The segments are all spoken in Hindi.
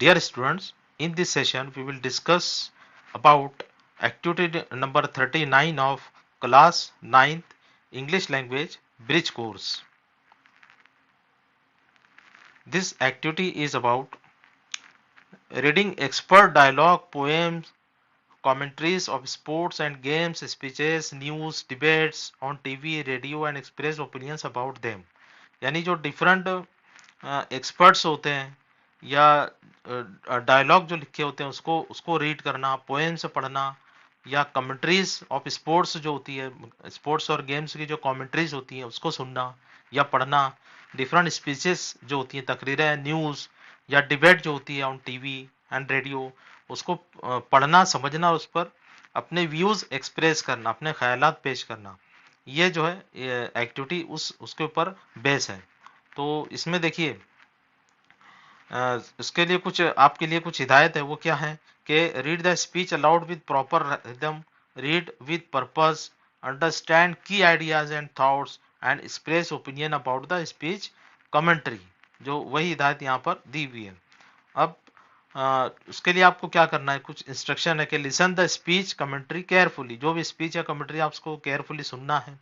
Dear students, in this session we will discuss about activity number 39 of class 9th English language bridge course. This activity is about reading expert dialogue, poems, commentaries of sports and games, speeches, news, debates on TV, radio and express opinions about them. यानी जो डिफरेंट एक्सपर्ट्स होते हैं या डायलॉग जो लिखे होते हैं उसको उसको रीड करना, पोएम्स पढ़ना या कमेंट्रीज ऑफ स्पोर्ट्स जो होती है, स्पोर्ट्स और गेम्स की जो कमेंट्रीज होती हैं उसको सुनना या पढ़ना, डिफरेंट स्पीचेस जो होती हैं, तकरीरें, न्यूज़ या डिबेट जो होती है ऑन टीवी एंड रेडियो, उसको पढ़ना, समझना और उस पर अपने व्यूज़ एक्सप्रेस करना, अपने ख्यालात पेश करना, ये जो है एक्टिविटी उसके ऊपर बेस है। तो इसमें देखिए इसके लिए कुछ आपके लिए कुछ हिदायत है। वो क्या है कि read the speech aloud with proper rhythm, read with purpose, understand key ideas and thoughts and express opinion about the speech commentary, जो वही हिदायत यहाँ पर दी हुई है। अब उसके लिए आपको क्या करना है, कुछ इंस्ट्रक्शन है कि listen the speech commentary carefully, जो भी स्पीच या कमेंट्री आप उसको केयरफुली सुनना है,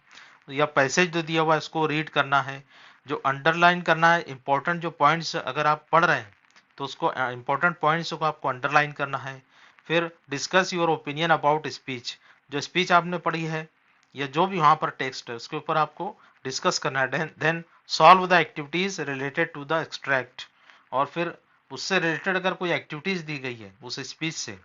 या पैसेज जो दिया हुआ है उसको रीड करना है, जो अंडरलाइन करना है, इंपॉर्टेंट जो पॉइंट्स अगर आप पढ़ रहे हैं तो उसको इंपॉर्टेंट पॉइंट्स को आपको अंडरलाइन करना है। फिर discuss your opinion about speech, जो स्पीच आपने पढ़ी है या जो भी वहाँ पर टेक्स्ट है उसके ऊपर आपको डिस्कस करना है। Then solve the activities related to the extract, और फिर उससे रिलेटेड अगर कोई एक्टिविटीज दी गई है उस स्पीच से,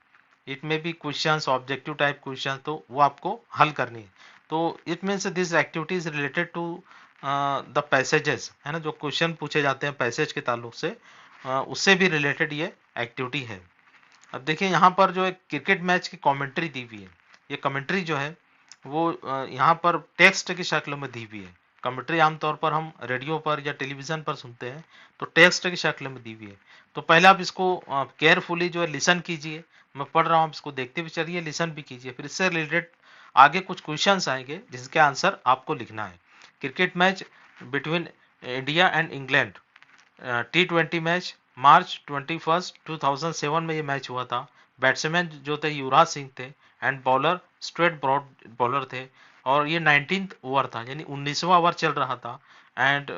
it may be questions, objective type question, तो वो आपको हल करनी है। तो it means this activities related to the passages, है ना, जो क्वेश्चन पूछे जाते हैं पैसेज के ताल्लुक से, उससे भी रिलेटेड ये एक्टिविटी है। अब देखिए यहाँ पर जो एक क्रिकेट मैच की कमेंट्री दी हुई है, ये कमेंट्री जो है वो यहाँ पर टेक्स्ट की शक्ल में दी हुई है। कमेंट्री आमतौर पर हम रेडियो पर या टेलीविजन पर सुनते हैं तो टेक्स्ट की शक्ल में दी हुई है। तो पहले आप इसको केयरफुली जो है लिसन कीजिए, मैं पढ़ रहा हूँ, आप इसको देखते भी चलिए, लिसन भी कीजिए, फिर इससे रिलेटेड आगे कुछ क्वेश्चंस आएंगे जिसके आंसर आपको लिखना है। Cricket match between India and England, T20 match, March 21, 2007 में ये मैच हुआ था। बैट्समैन जो थे युवराज सिंह थे and bowler Stuart Broad bowler थे, और ये 19th ओवर था, यानी 19वां ओवर चल रहा था। एंड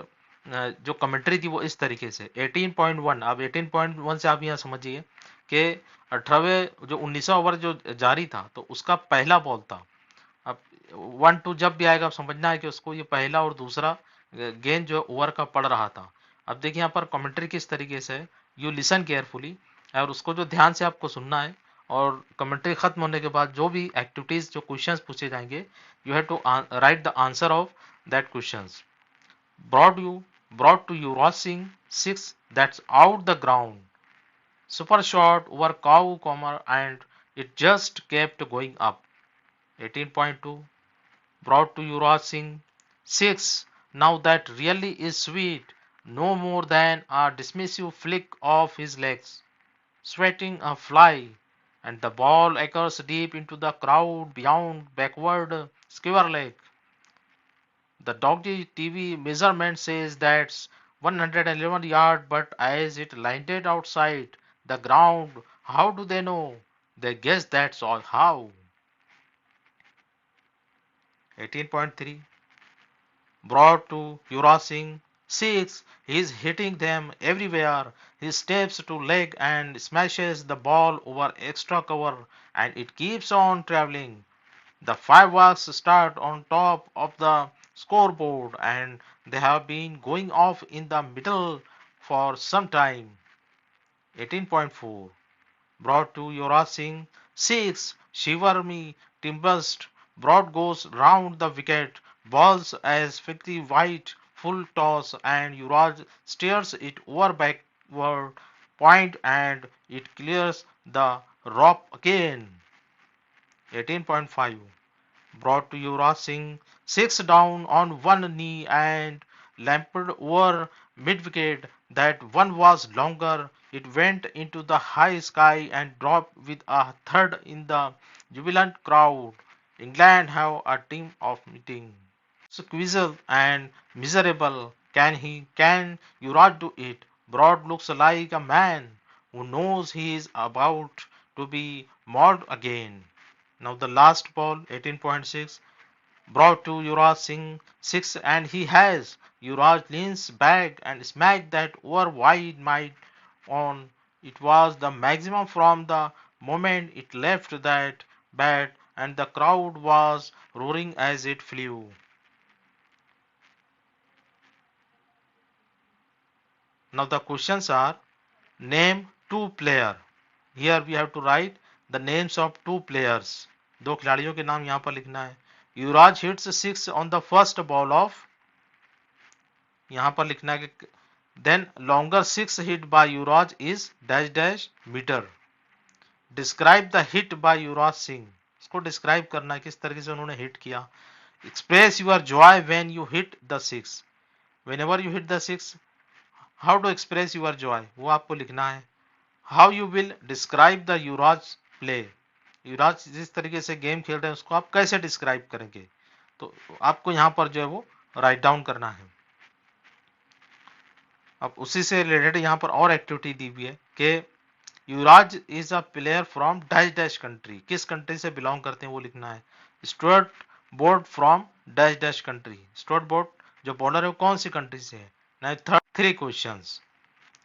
जो कमेंट्री थी वो इस तरीके से 18.1, अब 18.1 से आप यहाँ समझिए कि 18वें जो 19वां ओवर जो जारी था तो उसका पहला बॉल था। अब 1-2 जब भी आएगा आप समझना है कि उसको ये पहला और दूसरा गेंद जो ओवर का पड़ रहा था। अब देखिए यहाँ पर कमेंट्री किस तरीके से है, यू लिसन केयरफुली, और उसको जो ध्यान से आपको सुनना है, और कमेंट्री खत्म होने के बाद जो भी एक्टिविटीज जो क्वेश्चंस पूछे जाएंगे, you have to write the answer of that questions. Broad you Broad to Yuvraj Singh 6 that's out the ground, super short over cow comma, and it just kept going up. 18.2 brought to Yuvraj Singh 6. Now that really is sweet. No more than a dismissive flick of his legs, sweating a fly, and the ball echoes deep into the crowd beyond backward skewer leg. The doggy TV measurement says that's 111 yard, but as it landed outside the ground, how do they know? They guess that's all how. 18.3 brought to Yuvraj Singh 6. He's hitting them everywhere. He steps to leg and smashes the ball over extra cover, and it keeps on traveling. The fireworks start on top of the scoreboard, and they have been going off in the middle for some time. 18.4 brought to Yuvraj Singh 6. Shiver me timbers. Broad goes round the wicket, balls as 50 white, full toss, and Yuvraj steers it over backward point, and it clears the rope again. 18.5 brought to Yuvraj Singh 6 down on one knee and lamped over mid-wicket. That one was longer. It went into the high sky and dropped with a thud in the jubilant crowd. England have a team of meeting. So Queasel and miserable. Can Yuvraj do it? Broad looks like a man who knows he is about to be mauled again. Now the last ball, 18.6, brought to Yuvraj Singh 6, and he has. Yuvraj leans back and smacked that over wide might on. It was the maximum from the moment it left that bat, and the crowd was roaring as it flew. Now the questions are: name two player. Here we have to write the names of two players. दो खिलाड़ियों के नाम यहाँ पर लिखना है. युवराज hits 6 on the first ball of, यहाँ पर लिखना है कि then longer 6 hit by Yuvraj is dash dash meter. Describe the hit by Yuvraj Singh. इसको डिस्क्राइब करना है किस तरीके से उन्होंने हिट किया. Express your joy when you hit the 6. Whenever you hit the 6, how to express your joy, वो आपको लिखना है. How you will describe the Yuvraj play. युवराज जिस तरीके से गेम खेल रहे हैं उसको आप कैसे डिस्क्राइब करेंगे, तो आपको यहाँ पर जो है वो राइट डाउन करना है. अब उसी से रिलेटेड यहाँ पर और एक्टिविटी दी हुई है कि Yuvraj is a player from dash dash country. किस कंट्री से बिलोंग करते हैं वो लिखना है. Stuart Broad from dash dash country. Stuart Broad जो बॉलर है वो कौन सी कंट्री से है. Now third 3 questions.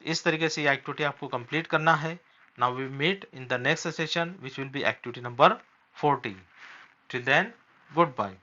इस तरीके से ये एक्टिविटी आपको कंप्लीट करना है. Now we meet in the next session which will be activity number 40. Till then, good bye.